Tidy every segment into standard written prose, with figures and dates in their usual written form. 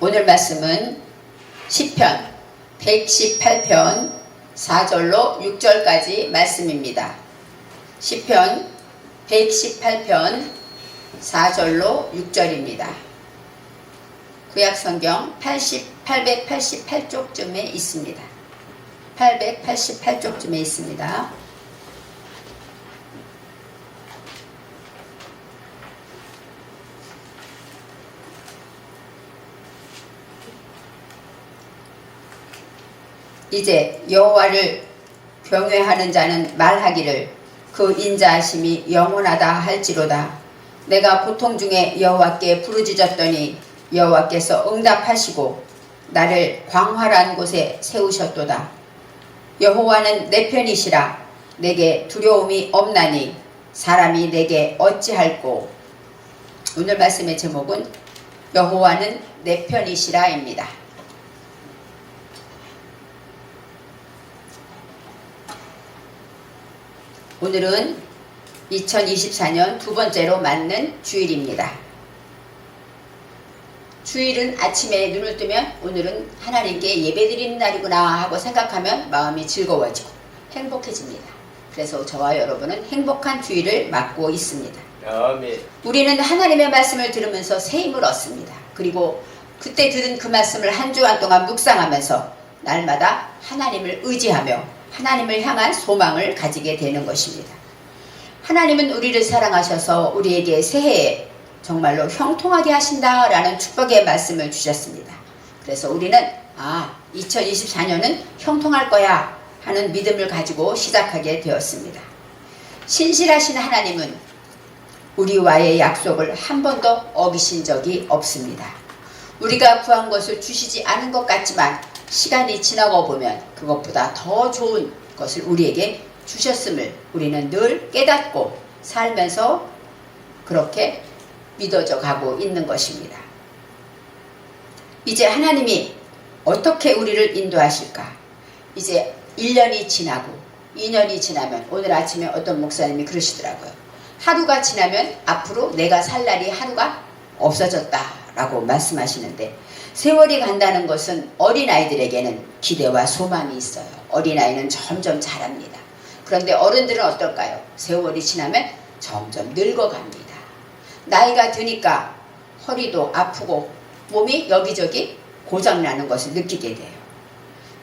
오늘 말씀은 시편 118편 4절로 6절까지 말씀입니다. 시편 118편 4절로 6절입니다. 구약성경 888쪽쯤에 있습니다. 888쪽쯤에 있습니다. 이제 여호와를 경외하는 자는 말하기를 그 인자하심이 영원하다 할지로다. 내가 고통 중에 여호와께 부르짖었더니 여호와께서 응답하시고 나를 광활한 곳에 세우셨도다. 여호와는 내 편이시라. 내게 두려움이 없나니 사람이 내게 어찌할꼬. 오늘 말씀의 제목은 여호와는 내 편이시라입니다. 오늘은 2024년 두 번째로 맞는 주일입니다. 주일은 아침에 눈을 뜨면 오늘은 하나님께 예배드리는 날이구나 하고 생각하면 마음이 즐거워지고 행복해집니다. 그래서 저와 여러분은 행복한 주일을 맞고 있습니다. 아멘. 우리는 하나님의 말씀을 들으면서 새 힘을 얻습니다. 그리고 그때 들은 그 말씀을 한 주간 동안 묵상하면서 날마다 하나님을 의지하며 하나님을 향한 소망을 가지게 되는 것입니다. 하나님은 우리를 사랑하셔서 우리에게 새해에 정말로 형통하게 하신다라는 축복의 말씀을 주셨습니다. 그래서 우리는 2024년은 형통할 거야 하는 믿음을 가지고 시작하게 되었습니다. 신실하신 하나님은 우리와의 약속을 한 번도 어기신 적이 없습니다. 우리가 구한 것을 주시지 않은 것 같지만 시간이 지나고 보면 그것보다 더 좋은 것을 우리에게 주셨음을 우리는 늘 깨닫고 살면서 그렇게 믿어져 가고 있는 것입니다. 이제 하나님이 어떻게 우리를 인도하실까? 이제 1년이 지나고 2년이 지나면 오늘 아침에 어떤 목사님이 그러시더라고요. 하루가 지나면 앞으로 내가 살 날이 하루가 없어졌다라고 말씀하시는데 세월이 간다는 것은 어린아이들에게는 기대와 소망이 있어요. 어린아이는 점점 자랍니다. 그런데 어른들은 어떨까요? 세월이 지나면 점점 늙어갑니다. 나이가 드니까 허리도 아프고 몸이 여기저기 고장나는 것을 느끼게 돼요.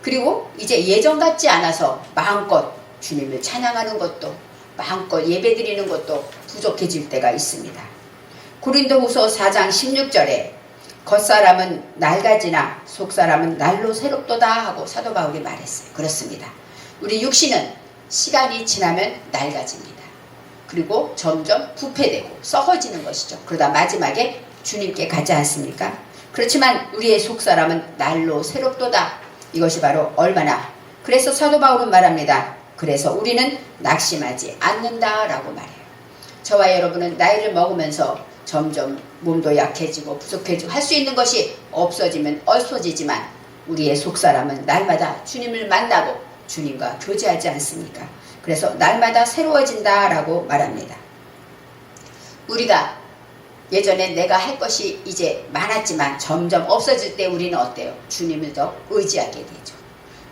그리고 이제 예전 같지 않아서 마음껏 주님을 찬양하는 것도 마음껏 예배드리는 것도 부족해질 때가 있습니다. 고린도후서 4장 16절에 겉사람은 낡아지나 속사람은 날로 새롭도다 하고 사도 바울이 말했어요. 그렇습니다. 우리 육신은 시간이 지나면 낡아집니다. 그리고 점점 부패되고 썩어지는 것이죠. 그러다 마지막에 주님께 가지 않습니까? 그렇지만 우리의 속사람은 날로 새롭도다. 이것이 바로 얼마나. 그래서 사도 바울은 말합니다. 그래서 우리는 낙심하지 않는다라고 말해요. 저와 여러분은 나이를 먹으면서 점점 몸도 약해지고 부족해지고 할 수 있는 것이 없어지면 없어지지만 우리의 속사람은 날마다 주님을 만나고 주님과 교제하지 않습니까? 그래서 날마다 새로워진다라고 말합니다. 우리가 예전에 내가 할 것이 이제 많았지만 점점 없어질 때 우리는 어때요? 주님을 더 의지하게 되죠.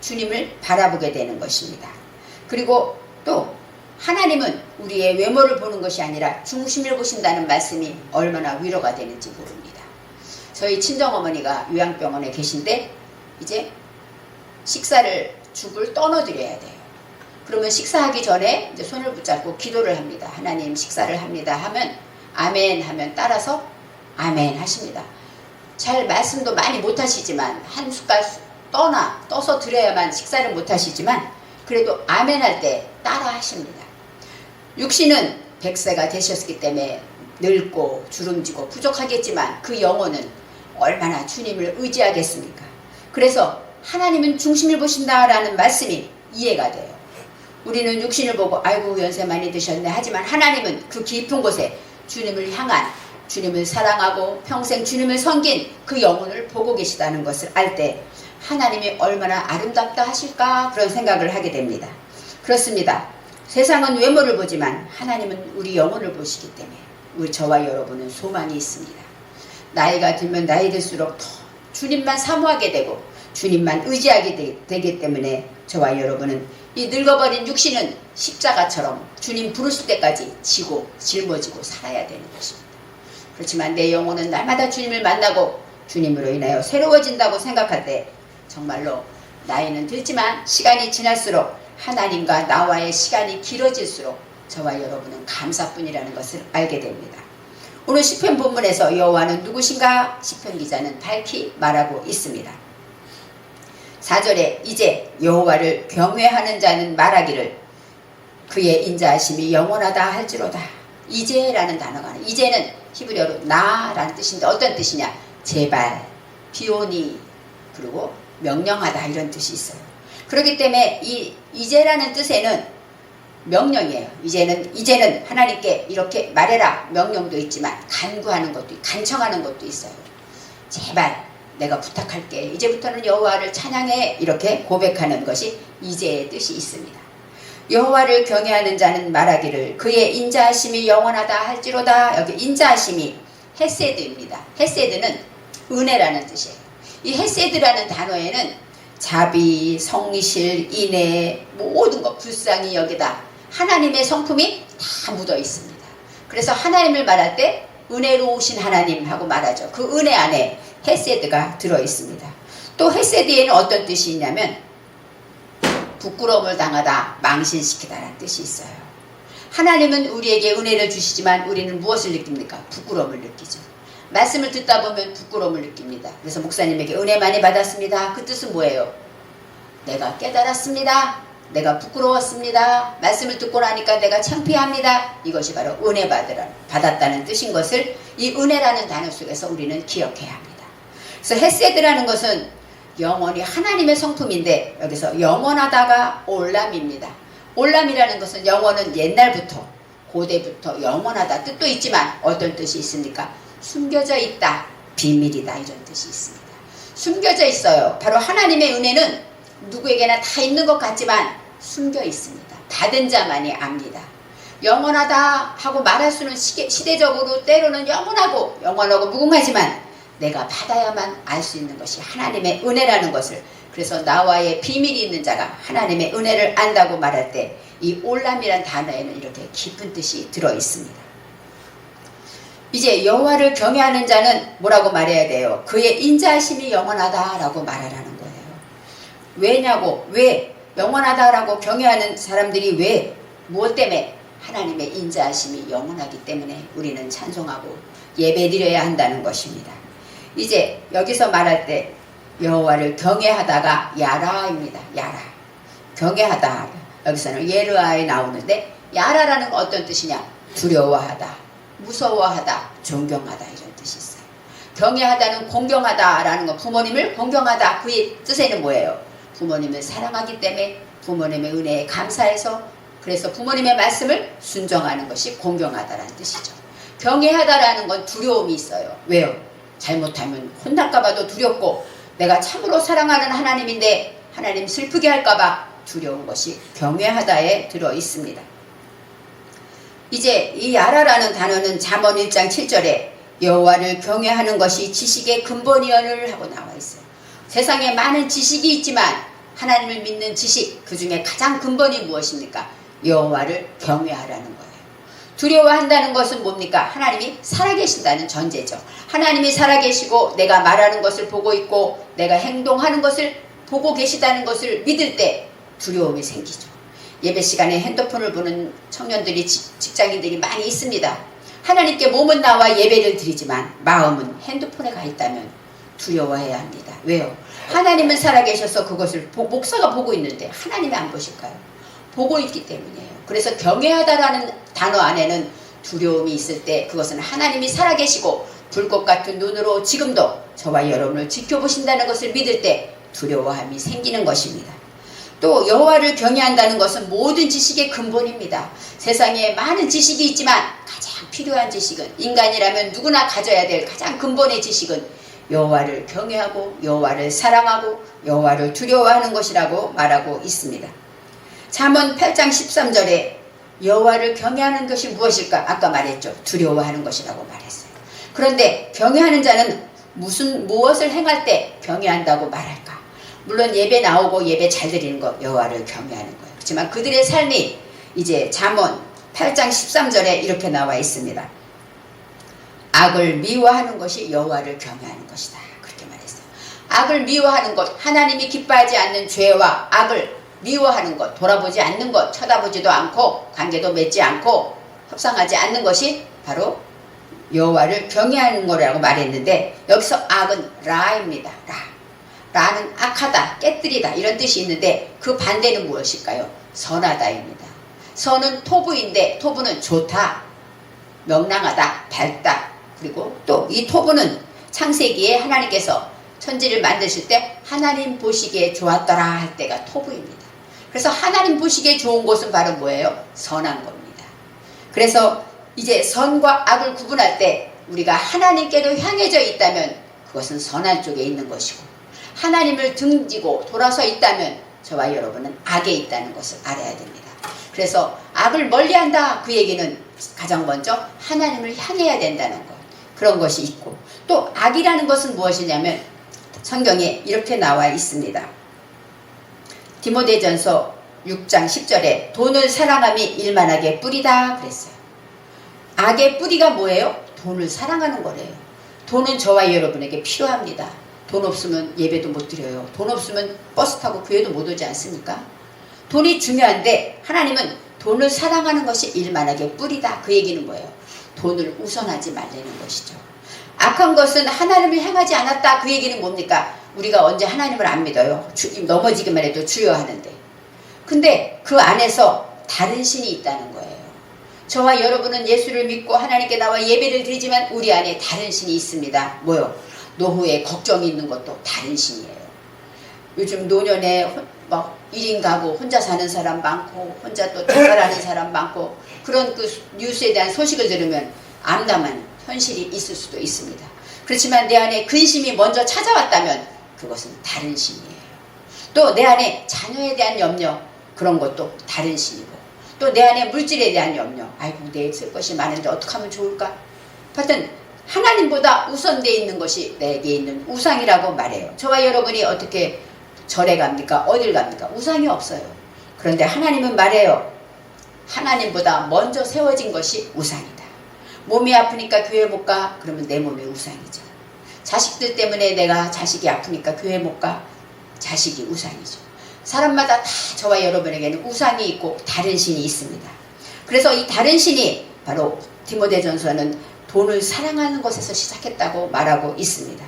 주님을 바라보게 되는 것입니다. 그리고 또 하나님은 우리의 외모를 보는 것이 아니라 중심을 보신다는 말씀이 얼마나 위로가 되는지 모릅니다. 저희 친정어머니가 요양병원에 계신데 이제 죽을 떠넣어드려야 돼요. 그러면 식사하기 전에 이제 손을 붙잡고 기도를 합니다. 하나님 식사를 합니다 하면 아멘 하면 따라서 아멘 하십니다. 잘 말씀도 많이 못하시지만 한 숟갈 떠서 드려야만 식사를 못하시지만 그래도 아멘 할 때 따라 하십니다. 육신은 100세가 되셨기 때문에 늙고 주름지고 부족하겠지만 그 영혼은 얼마나 주님을 의지하겠습니까? 그래서 하나님은 중심을 보신다라는 말씀이 이해가 돼요. 우리는 육신을 보고 아이고 연세 많이 드셨네 하지만 하나님은 그 깊은 곳에 주님을 향한 주님을 사랑하고 평생 주님을 섬긴 그 영혼을 보고 계시다는 것을 알 때 하나님이 얼마나 아름답다 하실까 그런 생각을 하게 됩니다. 그렇습니다. 세상은 외모를 보지만 하나님은 우리 영혼을 보시기 때문에 저와 여러분은 소망이 있습니다. 나이가 들면 나이 들수록 더 주님만 사모하게 되고 주님만 의지하게 되기 때문에 저와 여러분은 이 늙어버린 육신은 십자가처럼 주님 부르실 때까지 지고 짊어지고 살아야 되는 것입니다. 그렇지만 내 영혼은 날마다 주님을 만나고 주님으로 인하여 새로워진다고 생각할 때 정말로 나이는 들지만 시간이 지날수록 하나님과 나와의 시간이 길어질수록 저와 여러분은 감사뿐이라는 것을 알게 됩니다. 오늘 시편 본문에서 여호와는 누구신가? 시편 기자는 밝히 말하고 있습니다. 4절에 이제 여호와를 경외하는 자는 말하기를 그의 인자하심이 영원하다 할지로다. 이제라는 단어가 이제는 히브리어로 나라는 뜻인데 어떤 뜻이냐? 제발, 비오니, 그리고 명령하다 이런 뜻이 있어요. 그렇기 때문에 이 이제라는 뜻에는 명령이에요. 이제는 하나님께 이렇게 말해라 명령도 있지만 간구하는 것도 간청하는 것도 있어요. 제발 내가 부탁할게. 이제부터는 여호와를 찬양해. 이렇게 고백하는 것이 이제의 뜻이 있습니다. 여호와를 경외하는 자는 말하기를 그의 인자하심이 영원하다 할지로다. 여기 인자하심이 헤세드입니다. 헤세드는 은혜라는 뜻이에요. 이 헤세드라는 단어에는 자비, 성실, 인애, 모든 것 불쌍히 여기다 하나님의 성품이 다 묻어 있습니다. 그래서 하나님을 말할 때 은혜로우신 하나님 하고 말하죠. 그 은혜 안에 헤세드가 들어 있습니다. 또 헤세드에는 어떤 뜻이 있냐면 부끄러움을 당하다, 망신시키다라는 뜻이 있어요. 하나님은 우리에게 은혜를 주시지만 우리는 무엇을 느낍니까? 부끄러움을 느끼죠. 말씀을 듣다 보면 부끄러움을 느낍니다. 그래서 목사님에게 은혜 많이 받았습니다. 그 뜻은 뭐예요? 내가 깨달았습니다. 내가 부끄러웠습니다. 말씀을 듣고 나니까 내가 창피합니다. 이것이 바로 은혜 받았다는 뜻인 것을 이 은혜라는 단어 속에서 우리는 기억해야 합니다. 그래서 헤세드라는 것은 영원히 하나님의 성품인데 여기서 영원하다가 올람입니다. 올람이라는 것은 영원은 옛날부터 고대부터 영원하다 뜻도 있지만 어떤 뜻이 있습니까? 숨겨져 있다, 비밀이다 이런 뜻이 있습니다. 숨겨져 있어요. 바로 하나님의 은혜는 누구에게나 다 있는 것 같지만 숨겨 있습니다. 받은 자만이 압니다. 영원하다 하고 말할 수는 시대적으로 때로는 영원하고 무궁하지만 내가 받아야만 알 수 있는 것이 하나님의 은혜라는 것을, 그래서 나와의 비밀이 있는 자가 하나님의 은혜를 안다고 말할 때 이 올람이란 단어에는 이렇게 깊은 뜻이 들어 있습니다. 이제 여호와를 경외하는 자는 뭐라고 말해야 돼요? 그의 인자하심이 영원하다라고 말하라는 거예요. 왜냐고? 왜? 영원하다라고 경외하는 사람들이 왜? 무엇 때문에? 하나님의 인자하심이 영원하기 때문에 우리는 찬송하고 예배드려야 한다는 것입니다. 이제 여기서 말할 때 여호와를 경외하다가 야라입니다. 야라. 경외하다. 여기서는 예르아에 나오는데 야라라는 건 어떤 뜻이냐? 두려워하다, 무서워하다, 존경하다 이런 뜻이 있어요. 경외하다는 공경하다라는 건 부모님을 공경하다. 그 뜻에는 뭐예요? 부모님을 사랑하기 때문에 부모님의 은혜에 감사해서 그래서 부모님의 말씀을 순종하는 것이 공경하다라는 뜻이죠. 경외하다라는 건 두려움이 있어요. 왜요? 잘못하면 혼날까봐도 두렵고 내가 참으로 사랑하는 하나님인데 하나님 슬프게 할까봐 두려운 것이 경외하다에 들어 있습니다. 이제 이 야라라는 단어는 잠언 1장 7절에 여호와를 경외하는 것이 지식의 근본이여를 하고 나와 있어요. 세상에 많은 지식이 있지만 하나님을 믿는 지식 그 중에 가장 근본이 무엇입니까? 여호와를 경외하라는 거예요. 두려워한다는 것은 뭡니까? 하나님이 살아계신다는 전제죠. 하나님이 살아계시고 내가 말하는 것을 보고 있고 내가 행동하는 것을 보고 계시다는 것을 믿을 때 두려움이 생기죠. 예배 시간에 핸드폰을 보는 청년들이 직장인들이 많이 있습니다. 하나님께 몸은 나와 예배를 드리지만 마음은 핸드폰에 가 있다면 두려워해야 합니다. 왜요? 하나님은 살아계셔서 그것을 목사가 보고 있는데 하나님이 안 보실까요? 보고 있기 때문이에요. 그래서 경외하다라는 단어 안에는 두려움이 있을 때 그것은 하나님이 살아계시고 불꽃 같은 눈으로 지금도 저와 여러분을 지켜보신다는 것을 믿을 때 두려워함이 생기는 것입니다. 또 여호와를 경외한다는 것은 모든 지식의 근본입니다. 세상에 많은 지식이 있지만 가장 필요한 지식은 인간이라면 누구나 가져야 될 가장 근본의 지식은 여호와를 경외하고 여호와를 사랑하고 여호와를 두려워하는 것이라고 말하고 있습니다. 잠언 8장 13절에 여호와를 경외하는 것이 무엇일까? 아까 말했죠. 두려워하는 것이라고 말했어요. 그런데 경외하는 자는 무엇을 행할 때 경외한다고 말할까? 물론 예배 나오고 예배 잘 드리는 거 여호와를 경외하는 거예요. 그렇지만 그들의 삶이 이제 잠언 8장 13절에 이렇게 나와 있습니다. 악을 미워하는 것이 여호와를 경외하는 것이다. 그렇게 말했어요. 악을 미워하는 것, 하나님이 기뻐하지 않는 죄와 악을 미워하는 것, 돌아보지 않는 것, 쳐다보지도 않고 관계도 맺지 않고 협상하지 않는 것이 바로 여호와를 경외하는 거라고 말했는데, 여기서 악은 라입니다. 라는 악하다, 깨뜨리다 이런 뜻이 있는데 그 반대는 무엇일까요? 선하다입니다. 선은 토부인데 토부는 좋다, 명랑하다, 밝다. 그리고 또 이 토부는 창세기에 하나님께서 천지를 만드실 때 하나님 보시기에 좋았더라 할 때가 토부입니다. 그래서 하나님 보시기에 좋은 것은 바로 뭐예요? 선한 겁니다. 그래서 이제 선과 악을 구분할 때 우리가 하나님께로 향해져 있다면 그것은 선한 쪽에 있는 것이고, 하나님을 등지고 돌아서 있다면 저와 여러분은 악에 있다는 것을 알아야 됩니다. 그래서 악을 멀리한다, 그 얘기는 가장 먼저 하나님을 향해야 된다는 것, 그런 것이 있고, 또 악이라는 것은 무엇이냐면 성경에 이렇게 나와 있습니다. 디모데전서 6장 10절에 돈을 사랑함이 일만하게 뿌리다 그랬어요. 악의 뿌리가 뭐예요? 돈을 사랑하는 거래요. 돈은 저와 여러분에게 필요합니다. 돈 없으면 예배도 못 드려요. 돈 없으면 버스 타고 교회도 못 오지 않습니까? 돈이 중요한데 하나님은 돈을 사랑하는 것이 일만하게 뿌리다. 그 얘기는 뭐예요? 돈을 우선하지 말라는 것이죠. 악한 것은 하나님을 향하지 않았다. 그 얘기는 뭡니까? 우리가 언제 하나님을 안 믿어요. 넘어지기만 해도 주여 하는데. 근데 그 안에서 다른 신이 있다는 거예요. 저와 여러분은 예수를 믿고 하나님께 나와 예배를 드리지만 우리 안에 다른 신이 있습니다. 뭐요? 노후에 걱정이 있는 것도 다른 신이에요. 요즘 노년에 막 1인 가구 혼자 사는 사람 많고, 혼자 또 자살하는 사람 많고, 그런 그 뉴스에 대한 소식을 들으면 암담한 현실이 있을 수도 있습니다. 그렇지만 내 안에 근심이 먼저 찾아왔다면 그것은 다른 신이에요. 또 내 안에 자녀에 대한 염려, 그런 것도 다른 신이고, 또 내 안에 물질에 대한 염려, 아이고 내일 쓸 것이 많은데 어떻게 하면 좋을까? 하여튼 하나님보다 우선되어 있는 것이 내게 있는 우상이라고 말해요. 저와 여러분이 어떻게 절에 갑니까? 어딜 갑니까? 우상이 없어요. 그런데 하나님은 말해요. 하나님보다 먼저 세워진 것이 우상이다. 몸이 아프니까 교회 못 가? 그러면 내 몸이 우상이죠. 자식들 때문에 내가 자식이 아프니까 교회 못 가? 자식이 우상이죠. 사람마다 다 저와 여러분에게는 우상이 있고 다른 신이 있습니다. 그래서 이 다른 신이 바로 디모데전서는 돈을 사랑하는 것에서 시작했다고 말하고 있습니다.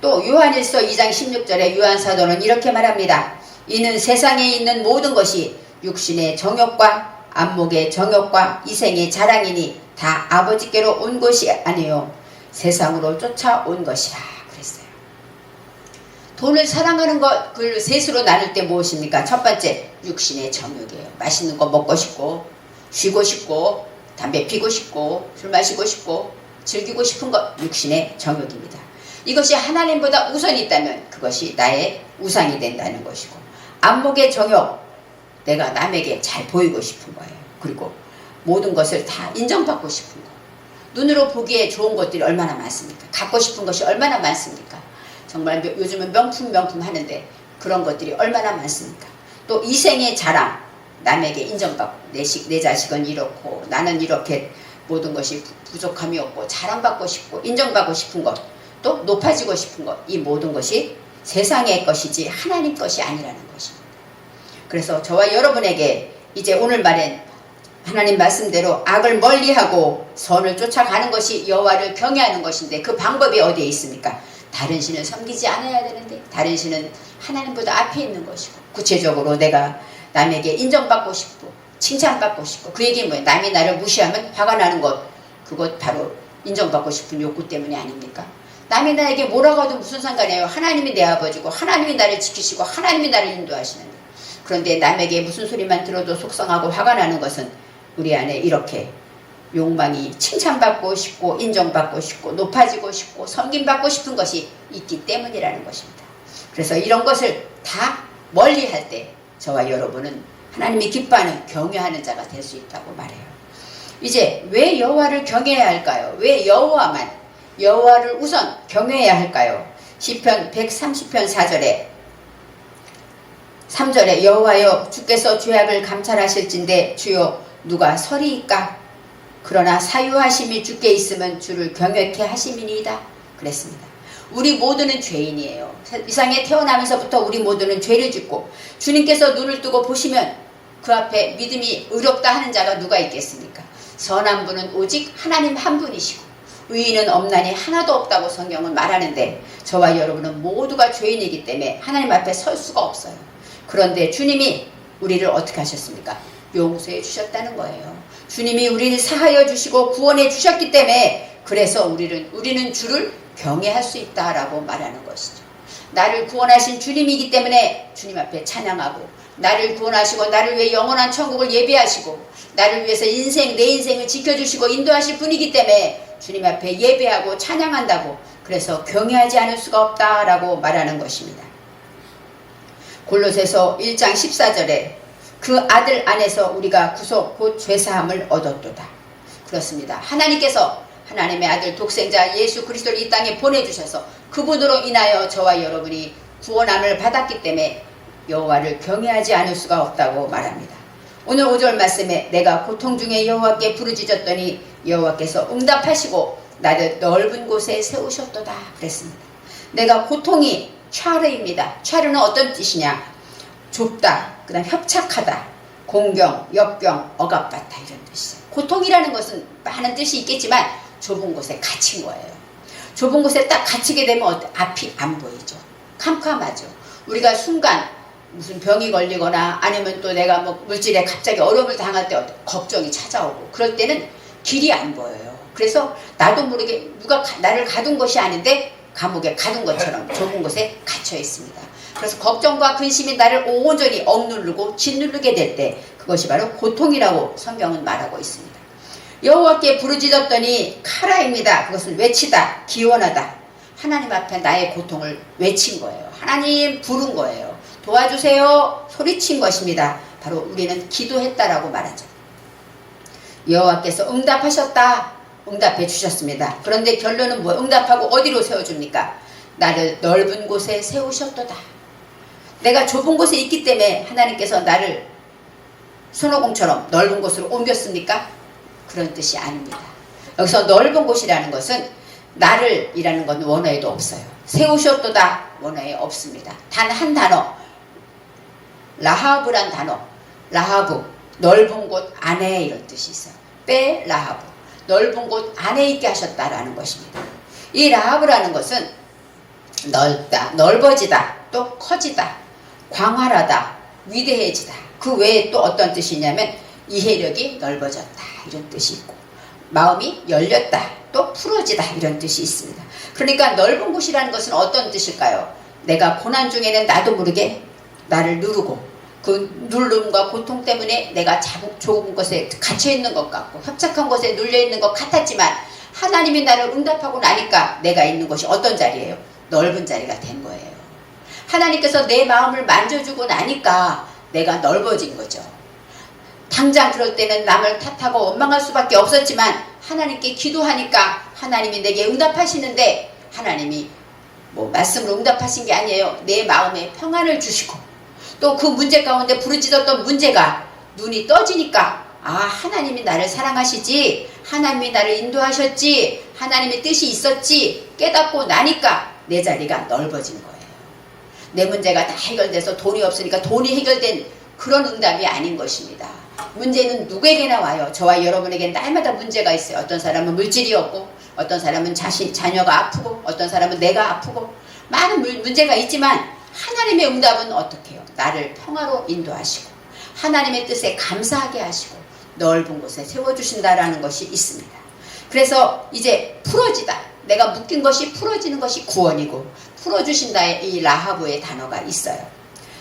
또 요한일서 2장 16절에 요한사도는 이렇게 말합니다. 이는 세상에 있는 모든 것이 육신의 정욕과 안목의 정욕과 이생의 자랑이니 다 아버지께로 온 것이 아니요 세상으로 쫓아온 것이라 그랬어요. 돈을 사랑하는 것, 그걸 셋으로 나눌 때 무엇입니까? 첫 번째, 육신의 정욕이에요. 맛있는 거 먹고 싶고, 쉬고 싶고, 담배 피고 싶고, 술 마시고 싶고, 즐기고 싶은 것, 육신의 정욕입니다. 이것이 하나님보다 우선이 있다면 그것이 나의 우상이 된다는 것이고, 안목의 정욕, 내가 남에게 잘 보이고 싶은 거예요. 그리고 모든 것을 다 인정받고 싶은 거. 눈으로 보기에 좋은 것들이 얼마나 많습니까? 갖고 싶은 것이 얼마나 많습니까? 정말 요즘은 명품 하는데 그런 것들이 얼마나 많습니까? 또 이생의 자랑, 남에게 인정받고 내 자식은 이렇고 나는 이렇게 모든 것이 부족함이 없고 자랑받고 싶고 인정받고 싶은 것, 또 높아지고 싶은 것, 이 모든 것이 세상의 것이지 하나님 것이 아니라는 것입니다. 그래서 저와 여러분에게 이제 오늘 말엔 하나님 말씀대로 악을 멀리하고 선을 쫓아가는 것이 여호와를 경외하는 것인데, 그 방법이 어디에 있습니까? 다른 신을 섬기지 않아야 되는데, 다른 신은 하나님보다 앞에 있는 것이고, 구체적으로 내가 남에게 인정받고 싶고 칭찬받고 싶고, 그 얘기는 뭐예요? 남이 나를 무시하면 화가 나는 것, 그것 바로 인정받고 싶은 욕구 때문이 아닙니까? 남이 나에게 뭐라고 해도 무슨 상관이에요? 하나님이 내 아버지고 하나님이 나를 지키시고 하나님이 나를 인도하시는데, 그런데 남에게 무슨 소리만 들어도 속상하고 화가 나는 것은 우리 안에 이렇게 욕망이 칭찬받고 싶고 인정받고 싶고 높아지고 싶고 섬김받고 싶은 것이 있기 때문이라는 것입니다. 그래서 이런 것을 다 멀리할 때 저와 여러분은 하나님이 기뻐하는 경외하는 자가 될 수 있다고 말해요. 이제 왜 여호와를 경외해야 할까요? 왜 여호와만? 여호와를 우선 경외해야 할까요? 시편 130편 4절에 3절에 여호와여 주께서 죄악을 감찰하실진대 주여 누가 서리이까? 그러나 사유하심이 주께 있으면 주를 경외케 하심이니이다. 그랬습니다. 우리 모두는 죄인이에요. 세상에 태어나면서부터 우리 모두는 죄를 짓고 주님께서 눈을 뜨고 보시면 그 앞에 믿음이 의롭다 하는 자가 누가 있겠습니까? 선한 분은 오직 하나님 한 분이시고 의인은 없나니 하나도 없다고 성경은 말하는데 저와 여러분은 모두가 죄인이기 때문에 하나님 앞에 설 수가 없어요. 그런데 주님이 우리를 어떻게 하셨습니까? 용서해 주셨다는 거예요. 주님이 우리를 사하여 주시고 구원해 주셨기 때문에 그래서 우리는 주를 경외할 수 있다라고 말하는 것이죠. 나를 구원하신 주님이기 때문에 주님 앞에 찬양하고 나를 구원하시고 나를 위해 영원한 천국을 예배하시고 나를 위해서 내 인생을 지켜주시고 인도하실 분이기 때문에 주님 앞에 예배하고 찬양한다고 그래서 경외하지 않을 수가 없다라고 말하는 것입니다. 골로새서 1장 14절에 그 아들 안에서 우리가 구속 곧 죄사함을 얻었도다. 그렇습니다. 하나님께서 하나님의 아들 독생자 예수 그리스도를 이 땅에 보내주셔서 그분으로 인하여 저와 여러분이 구원함을 받았기 때문에 여호와를 경외하지 않을 수가 없다고 말합니다. 오늘 5절 말씀에 내가 고통 중에 여호와께 부르짖었더니 여호와께서 응답하시고 나를 넓은 곳에 세우셨도다 그랬습니다. 내가 고통이 차르입니다. 차르는 어떤 뜻이냐? 좁다, 그 다음 협착하다, 공경, 역경, 억압받다 이런 뜻이에요. 고통이라는 것은 많은 뜻이 있겠지만 좁은 곳에 갇힌 거예요. 좁은 곳에 딱 갇히게 되면 앞이 안 보이죠. 캄캄하죠. 우리가 순간 무슨 병이 걸리거나 아니면 또 내가 뭐 물질에 갑자기 어려움을 당할 때 걱정이 찾아오고 그럴 때는 길이 안 보여요. 그래서 나도 모르게 누가 나를 가둔 것이 아닌데 감옥에 가둔 것처럼 좁은 곳에 갇혀 있습니다. 그래서 걱정과 근심이 나를 온전히 억누르고 짓누르게 될 때 그것이 바로 고통이라고 성경은 말하고 있습니다. 여호와께 부르짖었더니 카라입니다. 그것은 외치다, 기원하다. 하나님 앞에 나의 고통을 외친 거예요. 하나님 부른 거예요. 도와주세요. 소리친 것입니다. 바로 우리는 기도했다라고 말하죠. 여호와께서 응답하셨다. 응답해 주셨습니다. 그런데 결론은 뭐 응답하고 어디로 세워줍니까? 나를 넓은 곳에 세우셨도다. 내가 좁은 곳에 있기 때문에 하나님께서 나를 손오공처럼 넓은 곳으로 옮겼습니까? 그런 뜻이 아닙니다. 여기서 넓은 곳이라는 것은 나를 이라는 건 원어에도 없어요. 세우셨도다 원어에 없습니다. 단 한 단어 라하브란 단어 라하브 넓은 곳 안에 이런 뜻이 있어요. 빼 라하브 넓은 곳 안에 있게 하셨다라는 것입니다. 이 라하브라는 것은 넓다, 넓어지다, 또 커지다, 광활하다, 위대해지다. 그 외에 또 어떤 뜻이냐면 이해력이 넓어졌다 이런 뜻이 있고 마음이 열렸다, 또 풀어지다 이런 뜻이 있습니다. 그러니까 넓은 곳이라는 것은 어떤 뜻일까요? 내가 고난 중에는 나도 모르게 나를 누르고 그 누름과 고통 때문에 내가 좁은 곳에 갇혀있는 것 같고 협착한 곳에 눌려있는 것 같았지만 하나님이 나를 응답하고 나니까 내가 있는 곳이 어떤 자리예요? 넓은 자리가 된 거예요. 하나님께서 내 마음을 만져주고 나니까 내가 넓어진 거죠. 당장 그럴 때는 남을 탓하고 원망할 수밖에 없었지만 하나님께 기도하니까 하나님이 내게 응답하시는데 하나님이 뭐 말씀으로 응답하신 게 아니에요. 내 마음에 평안을 주시고 또 그 문제 가운데 부르짖었던 문제가 눈이 떠지니까 아 하나님이 나를 사랑하시지 하나님이 나를 인도하셨지 하나님의 뜻이 있었지 깨닫고 나니까 내 자리가 넓어진 거예요. 내 문제가 다 해결돼서 돈이 없으니까 돈이 해결된 그런 응답이 아닌 것입니다. 문제는 누구에게나 와요. 저와 여러분에게 날마다 문제가 있어요. 어떤 사람은 물질이 없고 어떤 사람은 자녀가 아프고 어떤 사람은 내가 아프고 많은 문제가 있지만 하나님의 응답은 어떻게 해요? 나를 평화로 인도하시고 하나님의 뜻에 감사하게 하시고 넓은 곳에 세워주신다라는 것이 있습니다. 그래서 이제 풀어지다. 내가 묶인 것이 풀어지는 것이 구원이고 풀어주신다의 이 라하브의 단어가 있어요.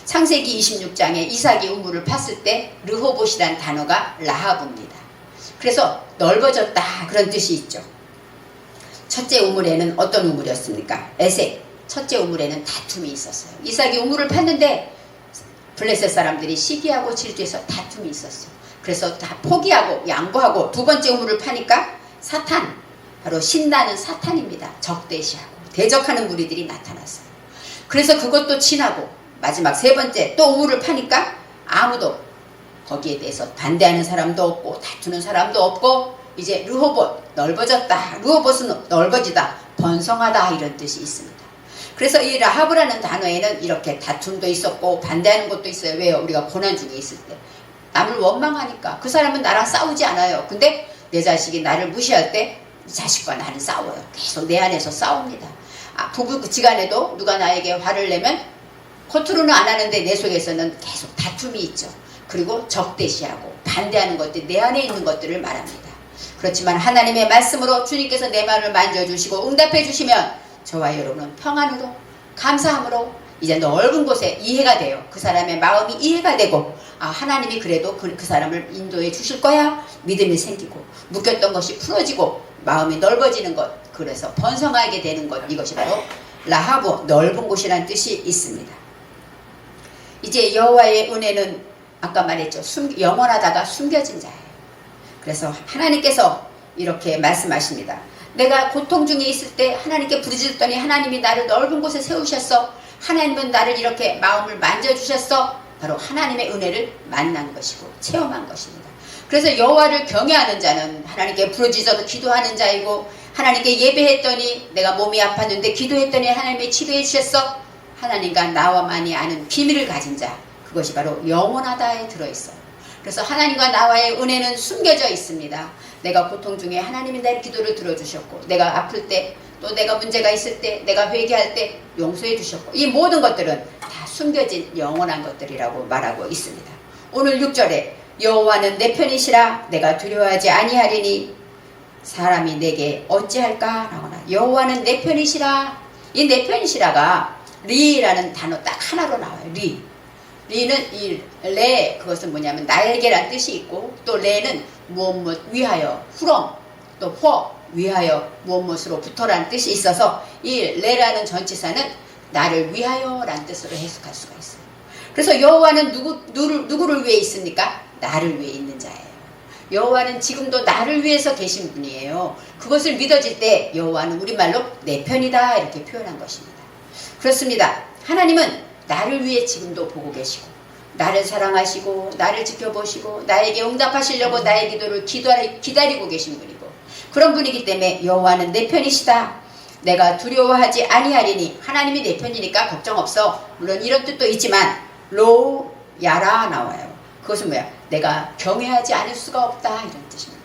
창세기 26장에 이삭이 우물을 팠을 때 르호봇이라는 단어가 라하브입니다. 그래서 넓어졌다 그런 뜻이 있죠. 첫째 우물에는 어떤 우물이었습니까? 에색. 첫째 우물에는 다툼이 있었어요. 이삭이 우물을 팠는데 블레셋 사람들이 시기하고 질투해서 다툼이 있었어요. 그래서 다 포기하고 양보하고 두 번째 우물을 파니까 사탄 바로 신나는 사탄입니다. 적대시하고 대적하는 무리들이 나타났어요. 그래서 그것도 지나고 마지막 세 번째 또 우물을 파니까 아무도 거기에 대해서 반대하는 사람도 없고 다투는 사람도 없고 이제 르호봇 넓어졌다. 르호봇은 넓어지다. 번성하다 이런 뜻이 있습니다. 그래서 이 라하브라는 단어에는 이렇게 다툼도 있었고 반대하는 것도 있어요. 왜요? 우리가 고난 중에 있을 때 남을 원망하니까 그 사람은 나랑 싸우지 않아요. 근데 내 자식이 나를 무시할 때 이 자식과 나는 싸워요. 계속 내 안에서 싸웁니다. 부부지간에도 누가 나에게 화를 내면 겉으로는 안 하는데 내 속에서는 계속 다툼이 있죠. 그리고 적대시하고 반대하는 것들 내 안에 있는 것들을 말합니다. 그렇지만 하나님의 말씀으로 주님께서 내 마음을 만져주시고 응답해 주시면 저와 여러분은 평안으로 감사함으로 이제 넓은 곳에 이해가 돼요. 그 사람의 마음이 이해가 되고 하나님이 그래도 그 사람을 인도해 주실 거야 믿음이 생기고 묶였던 것이 풀어지고 마음이 넓어지는 것 그래서 번성하게 되는 것 이것이 바로 라하브 넓은 곳이라는 뜻이 있습니다. 이제 여호와의 은혜는 아까 말했죠. 영원하다가 숨겨진 자예요. 그래서 하나님께서 이렇게 말씀하십니다. 내가 고통 중에 있을 때 하나님께 부르짖었더니 하나님이 나를 넓은 곳에 세우셨어. 하나님은 나를 이렇게 마음을 만져주셨어. 바로 하나님의 은혜를 만난 것이고 체험한 것입니다. 그래서 여호와를 경외하는 자는 하나님께 부르짖어서 기도하는 자이고 하나님께 예배했더니 내가 몸이 아팠는데 기도했더니 하나님이 치료해 주셨어. 하나님과 나와만이 아는 비밀을 가진 자 그것이 바로 영원하다에 들어있어요. 그래서 하나님과 나와의 은혜는 숨겨져 있습니다. 내가 고통 중에 하나님이 내 기도를 들어주셨고 내가 아플 때 또 내가 문제가 있을 때 내가 회개할 때 용서해 주셨고 이 모든 것들은 다 숨겨진 영원한 것들이라고 말하고 있습니다. 오늘 6절에 여호와는 내 편이시라 내가 두려워하지 아니하리니 사람이 내게 어찌할까 라고나 여호와는 내 편이시라 이 내 편이시라가 리라는 단어 딱 하나로 나와요. 리는 이 레 그것은 뭐냐면 나에게란 뜻이 있고 또 레는 무엇 위하여 후럼 또 포 위하여 무엇으로 붙어라는 뜻이 있어서 이 레라는 전치사는 나를 위하여 라는 뜻으로 해석할 수가 있어요. 그래서 여호와는 누구를 위해 있습니까? 나를 위해 있는 자예요. 여호와는 지금도 나를 위해서 계신 분이에요. 그것을 믿어질 때 여호와는 우리말로 내 편이다 이렇게 표현한 것입니다. 그렇습니다. 하나님은 나를 위해 지금도 보고 계시고 나를 사랑하시고 나를 지켜보시고 나에게 응답하시려고 나의 기도를 기다리고 계신 분이고 그런 분이기 때문에 여호와는 내 편이시다. 내가 두려워하지 아니하리니 하나님이 내 편이니까 걱정 없어. 물론 이런 뜻도 있지만 로 야라 나와요. 그것은 뭐야? 내가 경외하지 않을 수가 없다 이런 뜻입니다.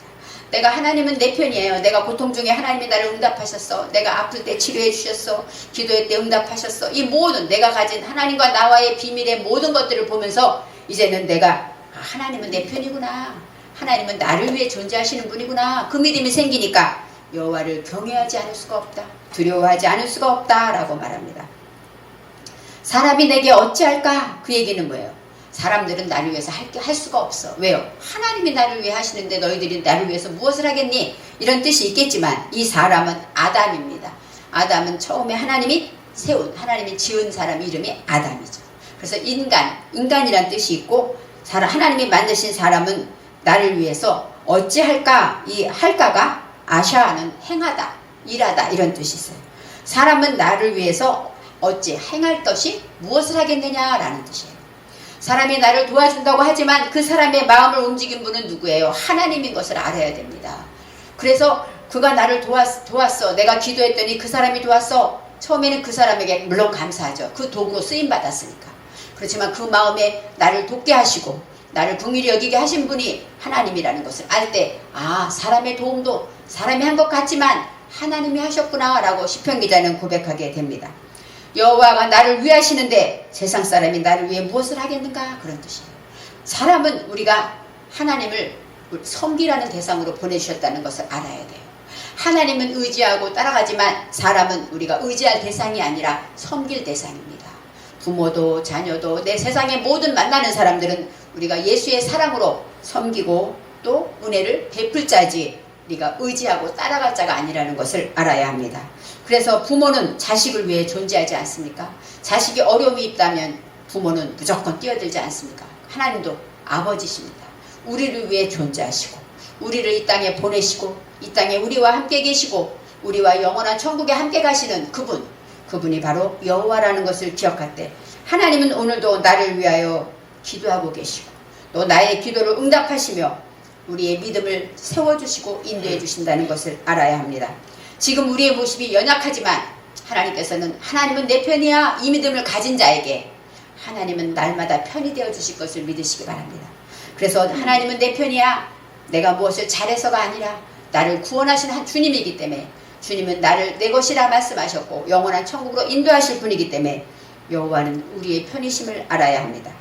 내가 하나님은 내 편이에요. 내가 고통 중에 하나님이 나를 응답하셨어. 내가 아플 때 치료해 주셨어. 기도할 때 응답하셨어. 이 모든 내가 가진 하나님과 나와의 비밀의 모든 것들을 보면서 이제는 내가 하나님은 내 편이구나. 하나님은 나를 위해 존재하시는 분이구나. 그 믿음이 생기니까 여호와를 경외하지 않을 수가 없다. 두려워하지 않을 수가 없다 라고 말합니다. 사람이 내게 어찌할까? 그 얘기는 뭐예요? 사람들은 나를 위해서 할 수가 없어. 왜요? 하나님이 나를 위해 하시는데 너희들이 나를 위해서 무엇을 하겠니? 이런 뜻이 있겠지만 이 사람은 아담입니다. 아담은 처음에 하나님이 지은 사람 이름이 아담이죠. 그래서 인간이란 뜻이 있고 하나님이 만드신 사람은 나를 위해서 어찌할까? 이 할까가 아샤는 행하다, 일하다 이런 뜻이 있어요. 사람은 나를 위해서 어찌 행할 것이 무엇을 하겠느냐라는 뜻이에요. 사람이 나를 도와준다고 하지만 그 사람의 마음을 움직인 분은 누구예요? 하나님인 것을 알아야 됩니다. 그래서 그가 나를 도왔어. 내가 기도했더니 그 사람이 도왔어. 처음에는 그 사람에게 물론 감사하죠. 그 도구로 쓰임받았으니까. 그렇지만 그 마음에 나를 돕게 하시고 나를 긍휼히 여기게 하신 분이 하나님이라는 것을 알 때 사람의 도움도 사람이 한 것 같지만 하나님이 하셨구나 라고 시편 기자는 고백하게 됩니다. 여호와가 나를 위하시는데 세상 사람이 나를 위해 무엇을 하겠는가? 그런 뜻이에요. 사람은 우리가 하나님을 섬기라는 대상으로 보내주셨다는 것을 알아야 돼요. 하나님은 의지하고 따라가지만 사람은 우리가 의지할 대상이 아니라 섬길 대상입니다. 부모도 자녀도 내 세상의 모든 만나는 사람들은 우리가 예수의 사랑으로 섬기고 또 은혜를 베풀 자지 우리가 의지하고 따라갈 자가 아니라는 것을 알아야 합니다. 그래서 부모는 자식을 위해 존재하지 않습니까? 자식이 어려움이 있다면 부모는 무조건 뛰어들지 않습니까? 하나님도 아버지십니다. 우리를 위해 존재하시고 우리를 이 땅에 보내시고 이 땅에 우리와 함께 계시고 우리와 영원한 천국에 함께 가시는 그분이 바로 여호와라는 것을 기억할 때 하나님은 오늘도 나를 위하여 기도하고 계시고 또 나의 기도를 응답하시며 우리의 믿음을 세워주시고 인도해 주신다는 것을 알아야 합니다. 지금 우리의 모습이 연약하지만 하나님은 내 편이야 이 믿음을 가진 자에게 하나님은 날마다 편이 되어 주실 것을 믿으시기 바랍니다. 그래서 하나님은 내 편이야 내가 무엇을 잘해서가 아니라 나를 구원하신 주님이기 때문에 주님은 나를 내 것이라 말씀하셨고 영원한 천국으로 인도하실 분이기 때문에 여호와는 우리의 편이심을 알아야 합니다.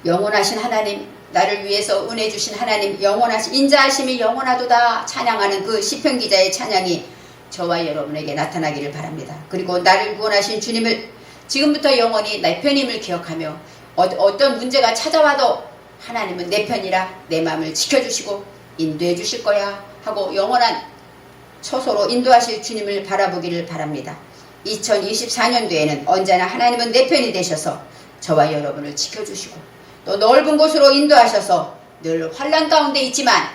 영원하신 하나님 나를 위해서 은혜 주신 하나님 영원하신 인자하심이 영원하도다 찬양하는 그 시편 기자의 찬양이 저와 여러분에게 나타나기를 바랍니다. 그리고 나를 구원하신 주님을 지금부터 영원히 내 편임을 기억하며 어떤 문제가 찾아와도 하나님은 내 편이라 내 마음을 지켜주시고 인도해 주실 거야 하고 영원한 처소로 인도하실 주님을 바라보기를 바랍니다. 2024년도에는 언제나 하나님은 내 편이 되셔서 저와 여러분을 지켜주시고 또 넓은 곳으로 인도하셔서 늘 환난 가운데 있지만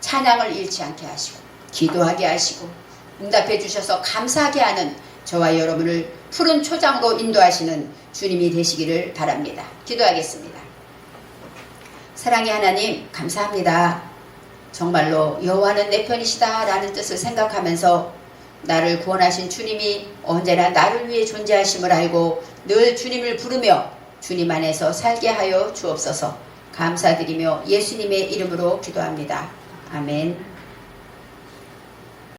찬양을 잃지 않게 하시고 기도하게 하시고 응답해 주셔서 감사하게 하는 저와 여러분을 푸른 초장으로 인도하시는 주님이 되시기를 바랍니다. 기도하겠습니다. 사랑의 하나님 감사합니다. 정말로 여호와는 내 편이시다 라는 뜻을 생각하면서 나를 구원하신 주님이 언제나 나를 위해 존재하심을 알고 늘 주님을 부르며 주님 안에서 살게 하여 주옵소서. 감사드리며 예수님의 이름으로 기도합니다. 아멘.